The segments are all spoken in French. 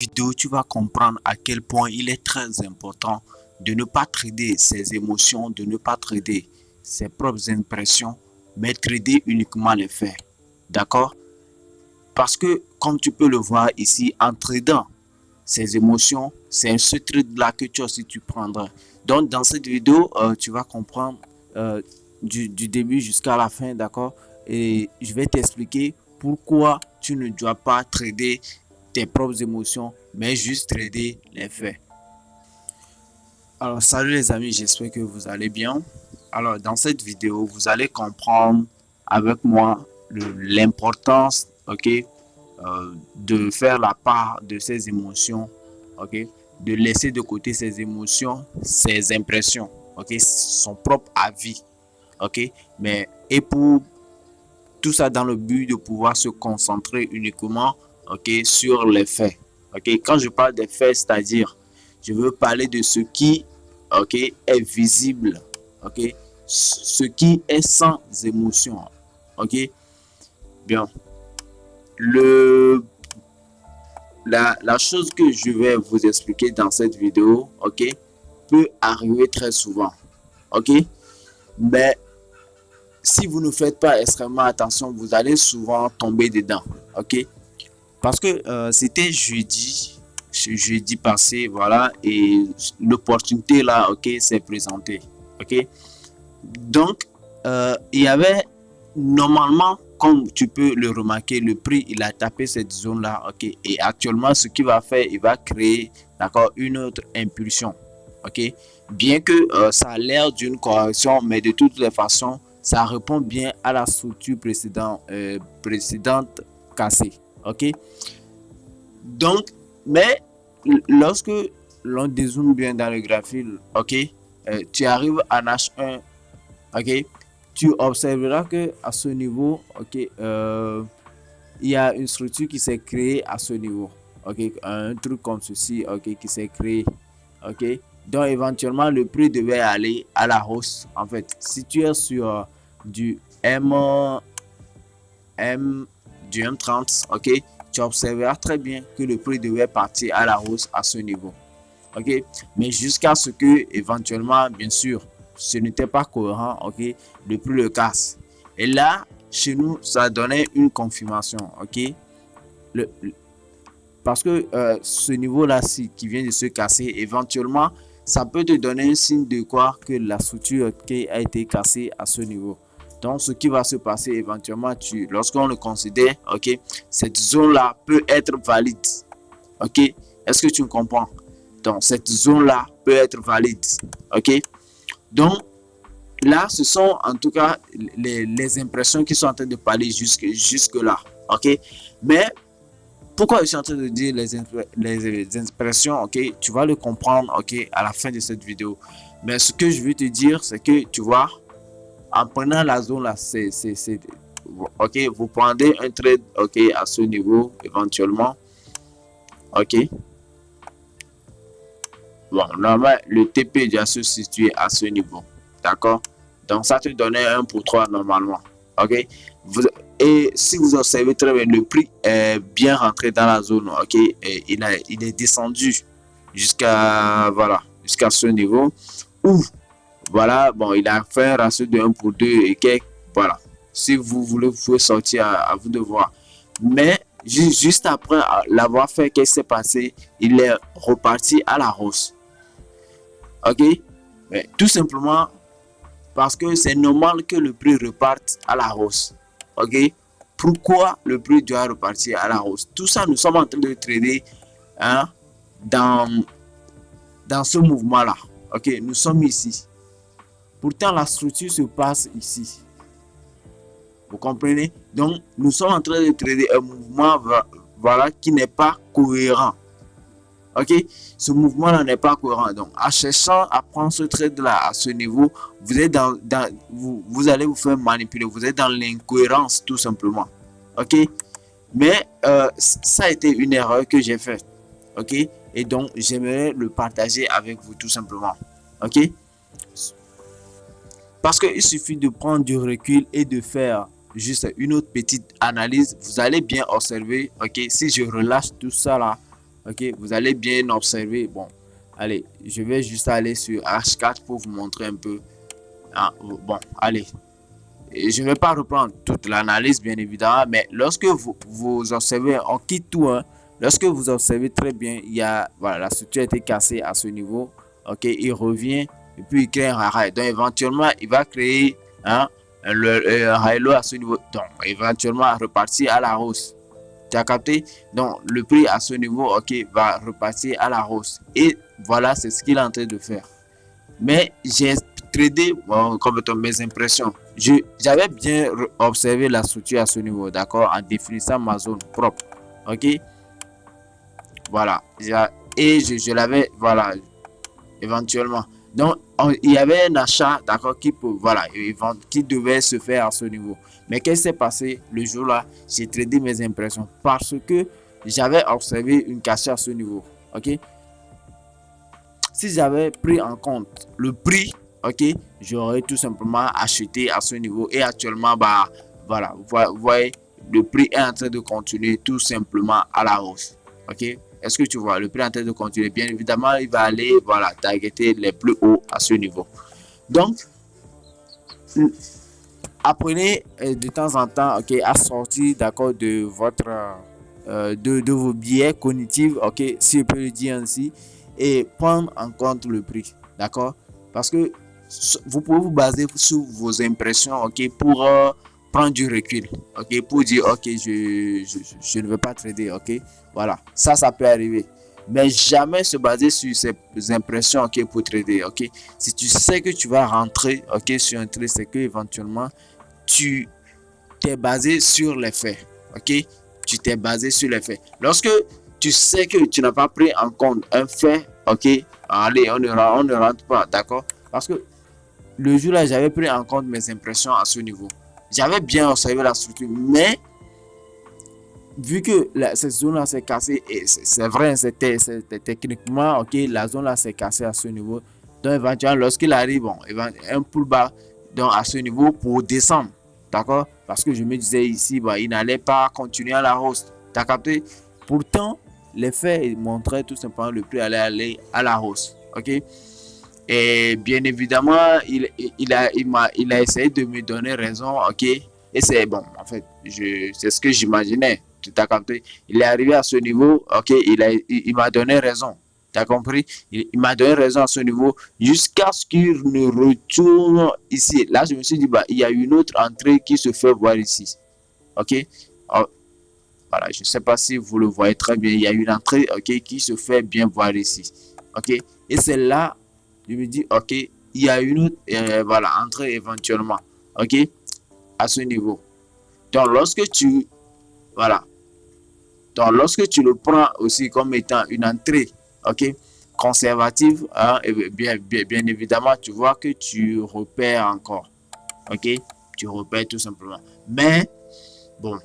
Vidéo, tu vas comprendre à quel point il est très important de ne pas trader ses émotions, de ne pas trader ses propres impressions, mais trader uniquement les faits. D'accord? Parce que, comme tu peux le voir ici, en tradant ses émotions, c'est ce trade-là que tu aussi tu prendras. Donc, dans cette vidéo, tu vas comprendre euh, du début jusqu'à la fin, d'accord? Et je vais t'expliquer pourquoi tu ne dois pas trader tes propres émotions, mais juste trader les faits. Alors, salut les amis, j'espère que vous allez bien. Alors, dans cette vidéo, vous allez comprendre avec moi l'importance, ok, de faire la part de ses émotions, ok, de laisser de côté ses émotions, ses impressions, ok, son propre avis, ok, mais et pour tout ça dans le but de pouvoir se concentrer uniquement, ok, sur les faits, ok. Quand je parle des faits, c'est-à-dire, je veux parler de ce qui, ok, est visible, ok, ce qui est sans émotion, ok. Bien, le la chose que je vais vous expliquer dans cette vidéo, ok, peut arriver très souvent, ok, mais si vous ne faites pas extrêmement attention, vous allez souvent tomber dedans, ok, parce que c'était jeudi, ce jeudi passé, voilà, et l'opportunité là, ok, s'est présentée, ok, donc il y avait normalement, comme tu peux le remarquer, le prix il a tapé cette zone là, ok, et actuellement ce qu'il va faire, il va créer, d'accord, une autre impulsion, ok, bien que ça a l'air d'une correction, mais de toutes les façons ça répond bien à la structure précédente cassée, ok. Donc, mais lorsque l'on dézoome bien dans le graphique, ok, tu arrives en H1, ok, tu observeras que à ce niveau, ok, il y a une structure qui s'est créée à ce niveau, ok, un truc comme ceci, ok, qui s'est créé, ok. Donc éventuellement le prix devait aller à la hausse. En fait, si tu es sur du M, M du M30, ok, tu observeras très bien que le prix devait partir à la hausse à ce niveau, ok, mais jusqu'à ce que éventuellement, bien sûr, ce n'était pas cohérent, ok, le prix le casse, et là chez nous ça donnait une confirmation, ok, le, parce que ce niveau là ci qui vient de se casser, éventuellement ça peut te donner un signe de quoi que la structure, okay, a été cassée à ce niveau. Donc ce qui va se passer éventuellement, lorsqu'on le considère, ok, cette zone là peut être valide, ok, est-ce que tu me comprends? Donc cette zone là peut être valide, ok. Donc là ce sont en tout cas les impressions qui sont en train de parler jusque là, ok. Mais pourquoi je suis en train de dire les impressions, ok, tu vas le comprendre, ok, à la fin de cette vidéo. Mais ce que je veux te dire, c'est que tu vois, en prenant la zone là, ok, vous prenez un trade, ok, à ce niveau éventuellement, ok. Bon, normalement, le TP doit se situer à ce niveau, d'accord. Donc ça te donnait 1 pour 3 normalement, ok. Et si vous observez très bien, le prix est bien rentré dans la zone, ok, et il est descendu jusqu'à, voilà, jusqu'à ce niveau où, voilà, bon, il a fait un ratio de 1 pour 2 et quelques, voilà. Si vous voulez, vous pouvez sortir à vous de voir. Mais juste après l'avoir fait, qu'est-ce qui s'est passé? Il est reparti à la hausse, ok. Mais tout simplement parce que c'est normal que le prix reparte à la hausse, ok. Pourquoi le prix doit repartir à la hausse? Tout ça, nous sommes en train de trader, hein, dans, dans ce mouvement là, ok. Nous sommes ici, pourtant la structure se passe ici, vous comprenez? Donc nous sommes en train de trader un mouvement, voilà, qui n'est pas cohérent, ok. Ce mouvement là n'est pas cohérent. Donc en cherchant à prendre ce trade là à ce niveau, vous êtes vous allez vous faire manipuler, vous êtes dans l'incohérence tout simplement, ok. Mais ça a été une erreur que j'ai faite, ok, et donc j'aimerais le partager avec vous tout simplement, ok. Parce qu'il suffit de prendre du recul et de faire juste une autre petite analyse. Vous allez bien observer, ok, si je relâche tout ça là, Ok, vous allez bien observer. Bon, allez, je vais juste aller sur H4 pour vous montrer un peu. Ah, bon, allez. Et je ne vais pas reprendre toute l'analyse, bien évidemment, mais lorsque vous observez, on quitte tout, hein. Lorsque vous observez très bien, il y a, voilà, la structure a été cassée à ce niveau. Ok, il revient et puis il crée un rail. Donc, éventuellement, il va créer, hein, un halo à ce niveau. Donc, éventuellement, repartir à la hausse. Tu as capté? Donc, le prix à ce niveau, ok, va repartir à la hausse. Et voilà, c'est ce qu'il est en train de faire. Mais j'ai tradé comme mes impressions. J'avais bien observé la structure à ce niveau, d'accord, en définissant ma zone propre. Ok, voilà. Et je l'avais, voilà, éventuellement. Donc, il y avait un achat, d'accord, voilà, qui devait se faire à ce niveau. Mais qu'est-ce qui s'est passé le jour-là? J'ai tradé mes impressions parce que j'avais observé une cassure à ce niveau. Ok, si j'avais pris en compte le prix, ok, j'aurais tout simplement acheté à ce niveau. Et actuellement, bah, voilà, vous voyez, le prix est en train de continuer tout simplement à la hausse. Ok, est-ce que tu vois, le prix est en train de continuer? Bien évidemment, il va aller, voilà, targeter les plus hauts à ce niveau. Donc, apprenez de temps en temps, ok, à sortir, d'accord, de votre de vos biais cognitifs, ok, si je peux le dire ainsi, et prendre en compte le prix, d'accord, parce que vous pouvez vous baser sur vos impressions, ok, pour prendre du recul, ok, pour dire ok, je ne veux pas trader, ok, voilà, ça peut arriver, mais jamais se baser sur ces impressions, ok, pour trader, ok. Si tu sais que tu vas rentrer, ok, sur un trade, c'est que éventuellement tu t'es basé sur les faits, ok, tu t'es basé sur les faits. Lorsque tu sais que tu n'as pas pris en compte un fait, ok, allez, on ne rentre pas, d'accord, parce que le jour là, j'avais pris en compte mes impressions à ce niveau. J'avais bien observé la structure, mais vu que cette zone là s'est cassée, et c'est vrai, c'était techniquement, ok, la zone là s'est cassée à ce niveau. Donc éventuellement, lorsqu'il arrive, bon, un pullback donc à ce niveau pour descendre, d'accord, parce que je me disais ici, bah, il n'allait pas continuer à la hausse, t'as capté. Pourtant les faits montraient tout simplement le prix allait aller à la hausse, ok. Et bien évidemment, il a essayé de me donner raison, ok. Et c'est bon, en fait, c'est ce que j'imaginais. Tu t'as compris? Il est arrivé à ce niveau, ok. Il m'a donné raison. Tu as compris? Il m'a donné raison à ce niveau jusqu'à ce qu'il ne retourne ici. Là, je me suis dit, bah, il y a une autre entrée qui se fait voir ici. Ok? Oh, voilà, je ne sais pas si vous le voyez très bien. Il y a une entrée, ok, qui se fait bien voir ici. Ok? Et c'est là je me dis, ok, il y a une autre voilà, entrée éventuellement, ok, à ce niveau. Donc, voilà, donc, lorsque tu le prends aussi comme étant une entrée, ok, conservative, hein, et bien évidemment, tu vois que tu repères encore, ok, tu repères tout simplement. Mais, bon,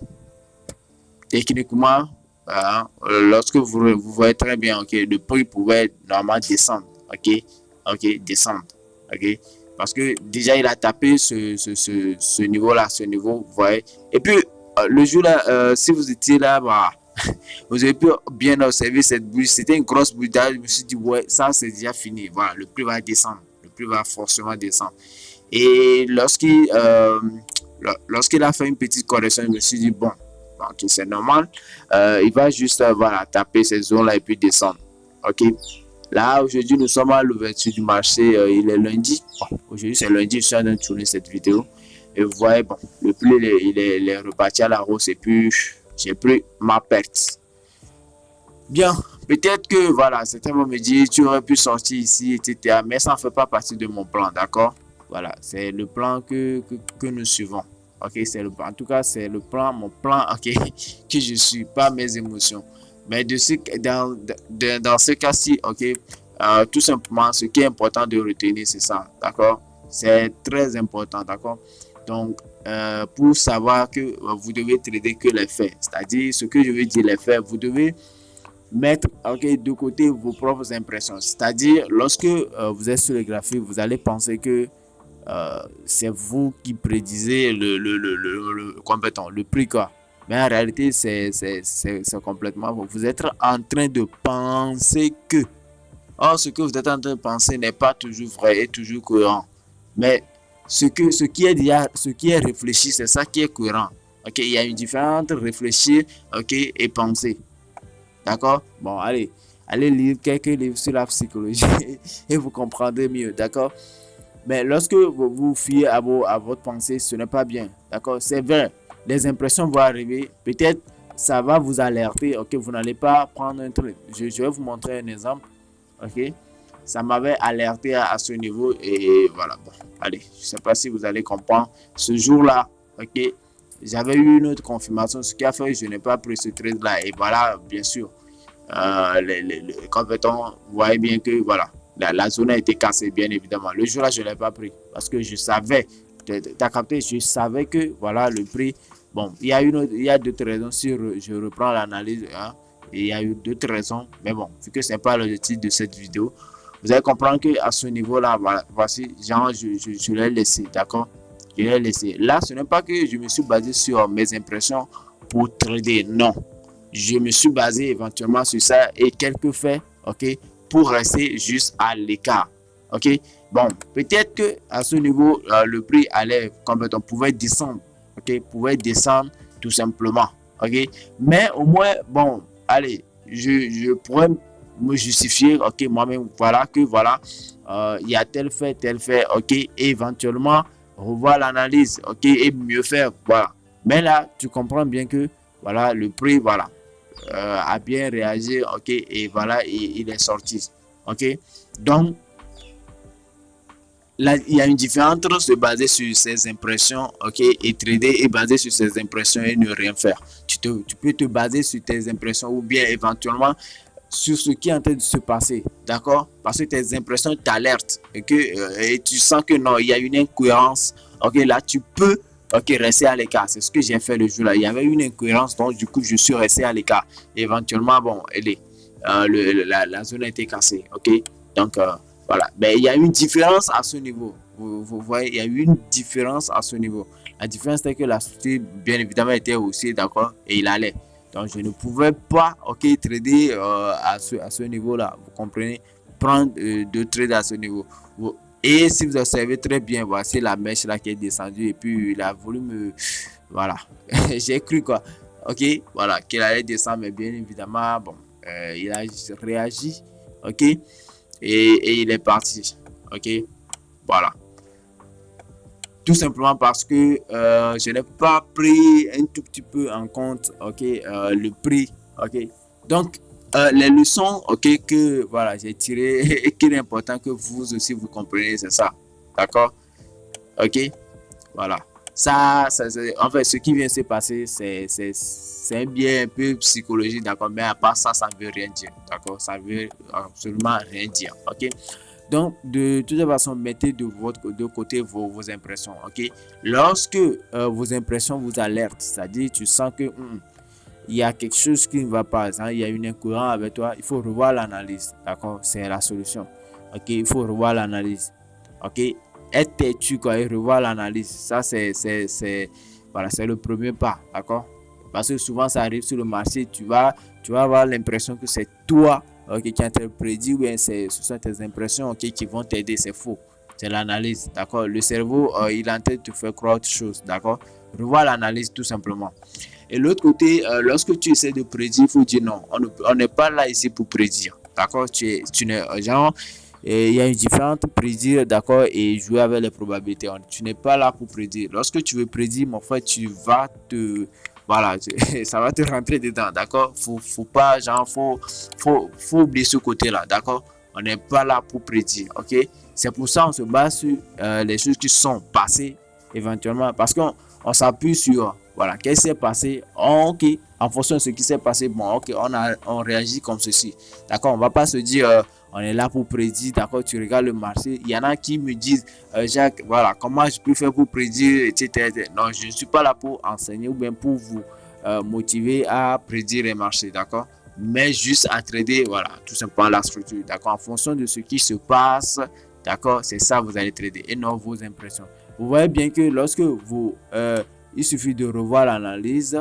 techniquement, hein, lorsque vous voyez très bien, ok, le prix pouvait normalement descendre, ok, descendre, ok, parce que déjà il a tapé ce niveau-là, ce niveau, vous voyez. Et puis, le jour là, si vous étiez là, bah, vous avez pu bien observer cette bougie, c'était une grosse bougie, je me suis dit, ouais, ça c'est déjà fini, voilà, le prix va descendre, le prix va forcément descendre. Et lorsqu'il a fait une petite correction, je me suis dit, bon, ok, c'est normal. Il va juste voilà, taper ces zones-là et puis descendre. Ok. Là, aujourd'hui, nous sommes à l'ouverture du marché. Il est lundi. Bon, aujourd'hui, c'est lundi. Je suis en train de tourner cette vidéo. Et vous voyez, bon, le prix, il est reparti à la hausse et puis j'ai pris ma perte. Bien, peut-être que voilà, certains vont me dire, tu aurais pu sortir ici, etc. Mais ça ne fait pas partie de mon plan, d'accord? Voilà, c'est le plan que nous suivons. Ok, en tout cas, c'est le plan, mon plan, ok, que je suis, pas mes émotions. Mais dans ce cas-ci, ok, tout simplement, ce qui est important de retenir, c'est ça, d'accord? C'est très important, d'accord? Donc, pour savoir que vous devez trader que les faits, c'est-à-dire ce que je veux dire, les faits, vous devez mettre de côté vos propres impressions. C'est-à-dire, lorsque vous êtes sur le graphique, vous allez penser que c'est vous qui prédisez le prix, quoi. Mais en réalité, c'est complètement faux. Vous êtes en train de penser que. Or, ce que vous êtes en train de penser n'est pas toujours vrai et toujours cohérent. Mais ce qui est réfléchi, c'est ça qui est cohérent. Ok, il y a une différence entre réfléchir, ok, et penser. D'accord? Bon, allez lire quelques livres sur la psychologie et vous comprendrez mieux. D'accord? Mais lorsque vous vous fiez à votre pensée, ce n'est pas bien. D'accord? C'est vrai. Les impressions vont arriver. Peut-être ça va vous alerter. Ok, vous n'allez pas prendre un truc. Je vais vous montrer un exemple. Ok? Ça m'avait alerté à ce niveau et voilà. Bon, allez, je ne sais pas si vous allez comprendre. Ce jour-là, ok, j'avais eu une autre confirmation, ce qui a fait que je n'ai pas pris ce trade-là. Et voilà, bien sûr, les compétents voyaient bien que voilà, la zone a été cassée, bien évidemment. Le jour-là, je ne l'ai pas pris parce que je savais, tu as capté, je savais que voilà, le prix. Bon, il y a d'autres raisons si je reprends l'analyse. Hein, et il y a eu d'autres raisons, mais bon, vu que ce n'est pas l'objectif de cette vidéo, vous allez comprendre qu'à ce niveau-là, voilà, voici, genre, je l'ai laissé, d'accord? Je l'ai laissé. Là, ce n'est pas que je me suis basé sur mes impressions pour trader, non. Je me suis basé éventuellement sur ça et quelques faits, ok, pour rester juste à l'écart, ok. Bon, peut-être que à ce niveau, le prix allait complètement, pouvait descendre, ok, pouvait descendre tout simplement, ok. Mais au moins, bon, allez, je pourrais me justifier, ok, moi-même, voilà, que voilà, il y a tel fait, ok, et éventuellement revoir l'analyse, ok, et mieux faire, voilà. Mais là, tu comprends bien que, voilà, le prix, voilà, a bien réagi, ok, et voilà, il est sorti, ok. Donc, là, il y a une différence entre se baser sur ses impressions, ok, et trader et baser sur ses impressions et ne rien faire. Tu peux te baser sur tes impressions ou bien éventuellement sur ce qui est en train de se passer, d'accord? Parce que tes impressions t'alertent et tu sens que non, il y a une incohérence, ok, là, tu peux, ok, rester à l'écart. C'est ce que j'ai fait le jour-là. Il y avait une incohérence, donc du coup, je suis resté à l'écart. Éventuellement, bon, la zone a été cassée, ok? Donc, voilà. Mais il y a une différence à ce niveau. Vous voyez, il y a une différence à ce niveau. La différence, c'est que la société, bien évidemment, était aussi d'accord et il allait. Donc, je ne pouvais pas, ok, trader à ce niveau-là. Vous comprenez? Prendre de trades à ce niveau. Et si vous observez très bien, voici la mèche là qui est descendue et puis il a voulu me. Voilà. J'ai cru quoi. Ok, voilà, qu'il allait descendre, mais bien évidemment, bon, il a réagi. Ok, et il est parti. Ok, voilà. Tout simplement parce que je n'ai pas pris un tout petit peu en compte, ok, le prix, ok. Donc, les leçons, ok, que voilà, j'ai tiré et qu'il est important que vous aussi vous compreniez, c'est ça, d'accord, ok, voilà. En fait, ce qui vient de se passer, c'est un bien un peu psychologique, d'accord, mais à part ça, ça ne veut rien dire, d'accord, ça ne veut absolument rien dire, ok. Donc, de toute façon, mettez de côté vos impressions, ok? Lorsque vos impressions vous alertent, c'est-à-dire tu sens que il y a quelque chose qui ne va pas, hein, il y a une incohérence avec toi, il faut revoir l'analyse, d'accord? C'est la solution, ok? Il faut revoir l'analyse, ok? Être têtu, quoi, et revoir l'analyse, ça, voilà, c'est le premier pas, d'accord? Parce que souvent, ça arrive sur le marché, tu vas avoir l'impression que c'est toi, ok, qui interprédit, ou bien ce sont tes impressions, ok, qui vont t'aider, c'est faux. C'est l'analyse, d'accord? Le cerveau, il est en train de te faire croire autre chose, d'accord? Revoir l'analyse tout simplement. Et l'autre côté, lorsque tu essaies de prédire, il faut dire non, on n'est pas là ici pour prédire, d'accord? Tu n'es, genre, il y a une différence entre prédire, d'accord, et jouer avec les probabilités. Tu n'es pas là pour prédire. Lorsque tu veux prédire, mon frère, tu vas te, voilà, ça va te rentrer dedans, d'accord? Faut pas, genre, faut oublier ce côté-là, d'accord? On n'est pas là pour prédire, ok? C'est pour ça qu'on se base sur les choses qui sont passées éventuellement, parce qu'on s'appuie sur, voilà, qu'est-ce qui s'est passé, ok, en fonction de ce qui s'est passé, bon, ok, on réagit comme ceci, d'accord? On va pas se dire, on est là pour prédire, d'accord, tu regardes le marché, il y en a qui me disent, Jacques, voilà, comment je peux faire pour prédire, etc. Non, je ne suis pas là pour enseigner ou bien pour vous motiver à prédire les marchés, d'accord, mais juste à trader, voilà, tout simplement la structure, d'accord, en fonction de ce qui se passe, d'accord, c'est ça vous allez trader et non vos impressions. Vous voyez bien que lorsque il suffit de revoir l'analyse,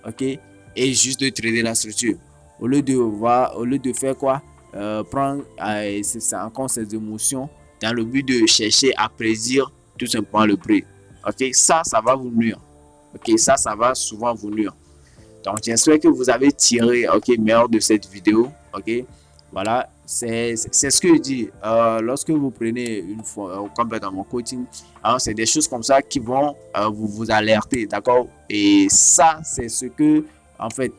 ok, et juste de trader la structure. Au lieu de faire quoi? Prendre en compte ces émotions dans le but de chercher à prédire tout simplement le prix. Ok, ça va vous nuire. Ok, ça va souvent vous nuire. Donc, j'espère que vous avez tiré, ok, meilleur de cette vidéo, ok. Voilà, c'est ce que je dis. Lorsque vous prenez une fois, comme dans mon coaching, alors c'est des choses comme ça qui vont vous alerter, d'accord. Et ça, c'est ce que, en fait,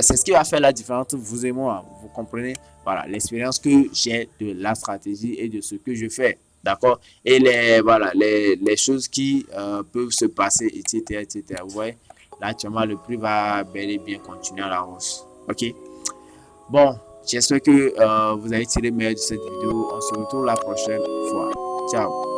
c'est ce qui va faire la différence entre vous et moi. Vous comprenez? Voilà, l'expérience que j'ai de la stratégie et de ce que je fais. D'accord? Et voilà, les choses qui peuvent se passer, etc., etc. Vous voyez? Là, actuellement, le prix va bel et bien continuer à la hausse. OK? Bon, j'espère que vous avez tiré le meilleur de cette vidéo. On se retrouve la prochaine fois. Ciao!